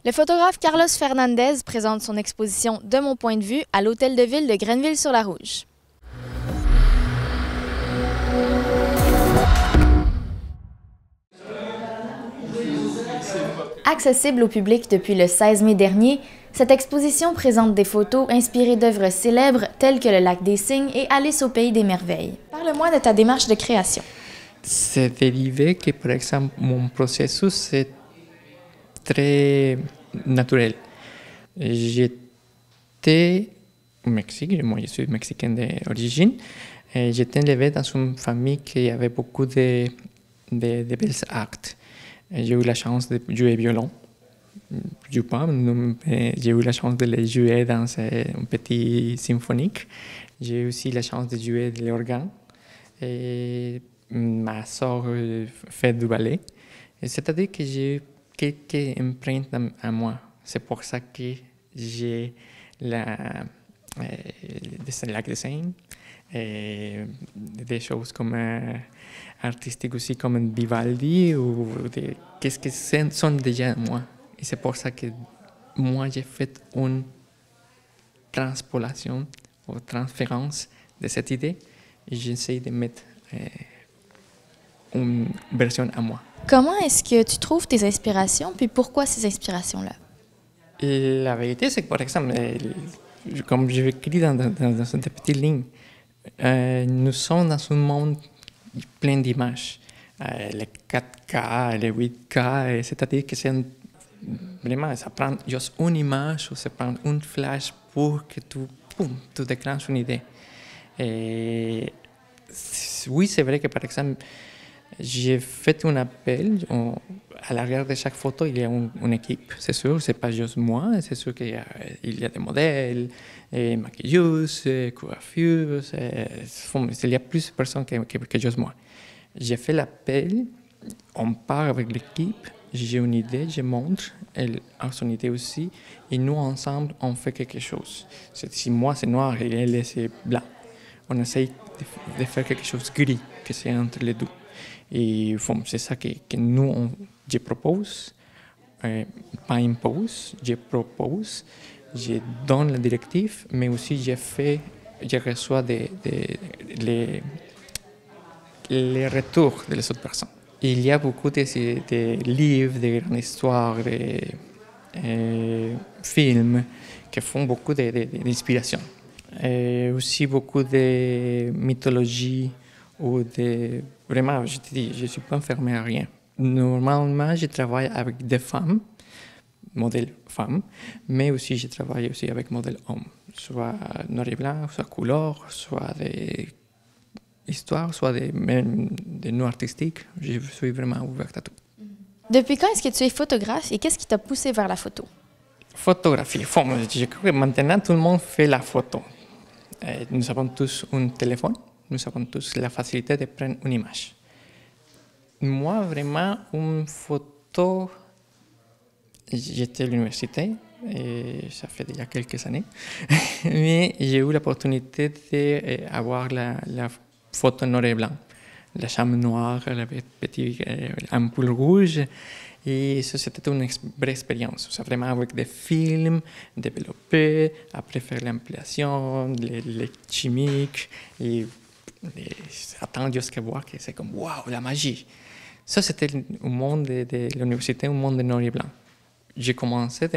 Le photographe Carlos Fernandez présente son exposition « De mon point de vue » à l'Hôtel de Ville de Grenville-sur-la-Rouge. Accessible au public depuis le 16 mai dernier, cette exposition présente des photos inspirées d'œuvres célèbres telles que Le Lac des Cygnes et Alice au Pays des Merveilles. Parle-moi de ta démarche de création. C'est dérivé que, par exemple, mon processus est très naturel. J'étais au Mexique, moi je suis mexicain d'origine, et j'étais élevé dans une famille qui avait beaucoup de belles arts. J'ai eu la chance de jouer violon. Je joue pas, mais j'ai eu la chance de les jouer dans un petit symphonique. J'ai eu aussi la chance de jouer de l'organe. Et ma soeur fait du ballet. C'est-à-dire que j'ai quelques empreintes à moi. C'est pour ça que j'ai des lacs de Seine, des choses comme artistiques aussi comme Vivaldi ou qu'est-ce que sont déjà moi. Et c'est pour ça que moi j'ai fait une transpolation ou transférence de cette idée et j'essaie de mettre une version à moi. Comment est-ce que tu trouves tes inspirations, puis pourquoi ces inspirations-là? La vérité, c'est que, par exemple, comme je écrit dans cette petite ligne, nous sommes dans un monde plein d'images. Les 4K, les 8K, c'est-à-dire que vraiment, ça prend juste une image ou ça prend une flash pour que tu déclenches une idée. Et oui, c'est vrai que, par exemple, j'ai fait un appel. À l'arrière de chaque photo, il y a une équipe, c'est sûr. C'est pas juste moi. C'est sûr qu'il y a des modèles, maquilleuses, coiffeuses. Il y a plus de personnes que juste moi. J'ai fait l'appel. On part avec l'équipe. J'ai une idée, je montre. Elle a son idée aussi. Et nous, ensemble, on fait quelque chose. Si moi, c'est noir et elle, c'est blanc. On essaye de faire quelque chose de gris, que c'est entre les deux. Et c'est ça que je propose, pas impose, je propose, je donne la directive, mais aussi je reçois les retours des autres personnes. Il y a beaucoup de livres, de grandes histoires, de films qui font beaucoup d'inspiration. Aussi beaucoup de mythologie ou vraiment, je te dis, je ne suis pas fermé à rien. Normalement, je travaille avec des femmes, modèles femmes, mais aussi je travaille aussi avec modèles hommes, soit noir et blanc, soit couleur, soit des histoires, soit des nœuds artistiques. Je suis vraiment ouverte à tout. Depuis quand est-ce que tu es photographe et qu'est-ce qui t'a poussé vers la photo? Photographie. Je crois que maintenant, tout le monde fait la photo. Nous avons tous un téléphone. Nous avons tous la facilité de prendre une image. Moi, vraiment, une photo, j'étais à l'université, et ça fait déjà quelques années, mais j'ai eu l'opportunité d'avoir la photo noir et blanc, la chambre noire, la petite ampoule rouge, et ça, c'était une vraie expérience. C'est vraiment avec des films développés, après faire l'ampliation, les chimiques, et attendre jusqu'à voir que c'est comme waouh, la magie. Ça, c'était au monde de l'université, un monde de noir et blanc. J'ai commencé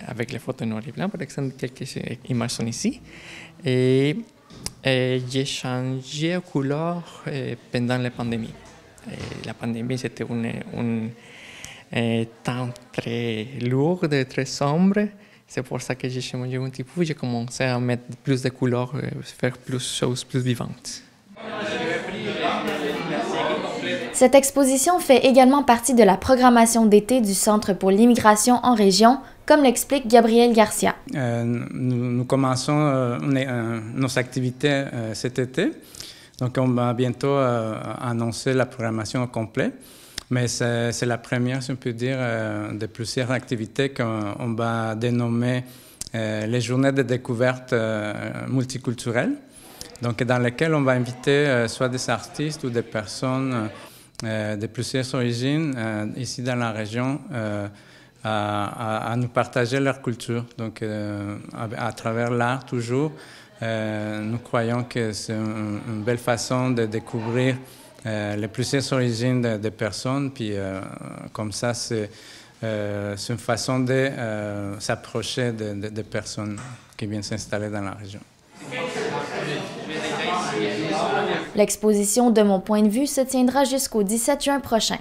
avec les photos noir et blanc, par exemple, quelques images sont ici. Et j'ai changé de couleur pendant la pandémie. Et la pandémie, c'était un temps très lourd, très sombre. C'est pour ça que j'ai changé un petit peu. J'ai commencé à mettre plus de couleurs, faire plus de choses plus vivantes. Cette exposition fait également partie de la programmation d'été du Centre pour l'immigration en région, comme l'explique Gabriel Garcia. Nous commençons nos activités cet été. Donc, on va bientôt annoncer la programmation au complet. Mais c'est la première, si on peut dire, de plusieurs activités qu'on va dénommer les journées de découverte multiculturelles. Donc, dans lesquelles on va inviter soit des artistes ou des personnes de plusieurs origines ici dans la région à nous partager leur culture. Donc, à travers l'art, toujours, nous croyons que c'est une belle façon de découvrir les plusieurs origines des personnes. Puis, comme ça, c'est une façon de s'approcher des personnes qui viennent s'installer dans la région. L'exposition De mon point de vue se tiendra jusqu'au 17 juin prochain.